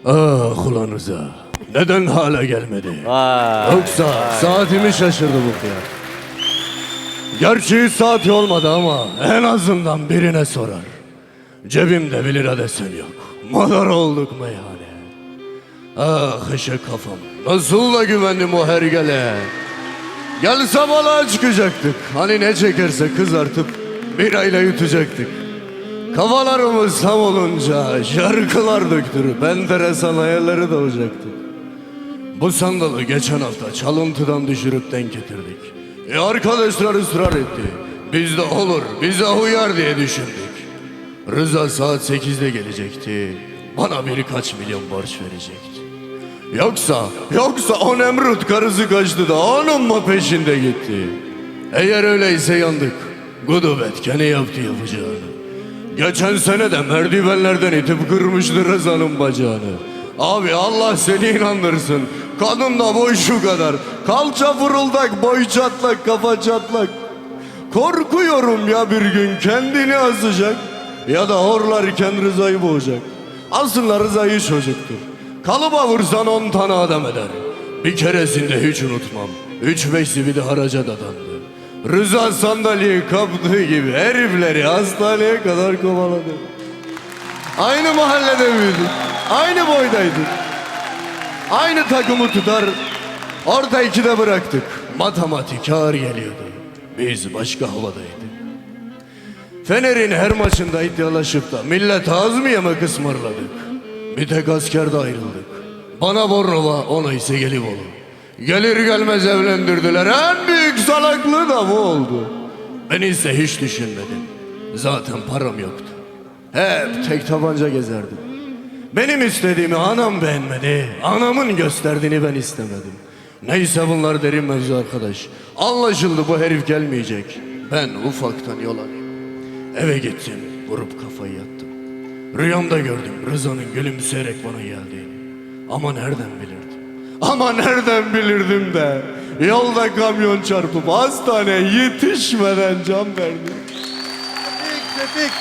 Ah ulan Rıza, neden hala gelmedi? Vay. Yoksa saatimi şaşırdı bu kıyar. Gerçi saati olmadı ama en azından birine sorar. Cebimde 1 lira desen yok. Madar olduk meyhane. Ah eşek kafam, nasıl da güvendim o hergele. Gelse balığa çıkacaktık. Hani ne çekerse kızartıp birayla yutacaktık. Kafalarımız tam olunca şarkılar döktürüp enteresan hayalleri doğacaktık. Bu sandalı geçen hafta çalıntıdan düşürüp denk getirdik. Arkadaşlar ısrar etti. Bizde olur, bize uyar diye düşündük. Rıza saat 8'de gelecekti. Bana birkaç milyon borç verecekti. Yoksa o Nemrut karısı kaçtı da onun mu peşinde gitti? Eğer öyleyse yandık. Gudubet kendi yaptı yapacağını. Geçen sene de merdivenlerden itip kırmıştı Rıza'nın bacağını. Abi Allah seni inandırsın. Kadın da boy şu kadar. Kalça fırıldak, boy çatlak, kafa çatlak. Korkuyorum ya bir gün kendini asacak ya da horlarken Rıza'yı boğacak. Aslında Rıza'yı çocuktur. Kalıba vursan 10 tane adam eder. Bir keresinde hiç unutmam. 3-5 zibidi haraca dadandı. Rıza sandalyeyi kaptığı gibi herifleri hastaneye kadar kovaladı. Aynı mahallede büyüdük. Aynı boydaydık. Aynı takımı tutar. Orta 2'de bıraktık. Matematik ağır geliyordu. Biz başka havadaydık. Fener'in her maçında iddialaşıp da millet az mı yemek ısmarladık. Bir tek askerde ayrıldık. Bana Bornova, ona ise Gelibolu. Gelir gelmez evlendirdiler. En büyük salaklığı da bu oldu. Ben ise hiç düşünmedim. Zaten param yoktu. Hep tek tabanca gezerdim. Benim istediğimi anam beğenmedi. Anamın gösterdiğini ben istemedim. Neyse bunlar derin mevzu arkadaş. Anlaşıldı bu herif gelmeyecek. Ben ufaktan yol alayım. Eve gittim, vurup kafayı yattım. Rüyamda gördüm Rıza'nın gülümseyerek bana geldiğini. Ama nereden bilirdim de yolda kamyon çarpıp hastaneye yetişmeden can verdim. Tebrik.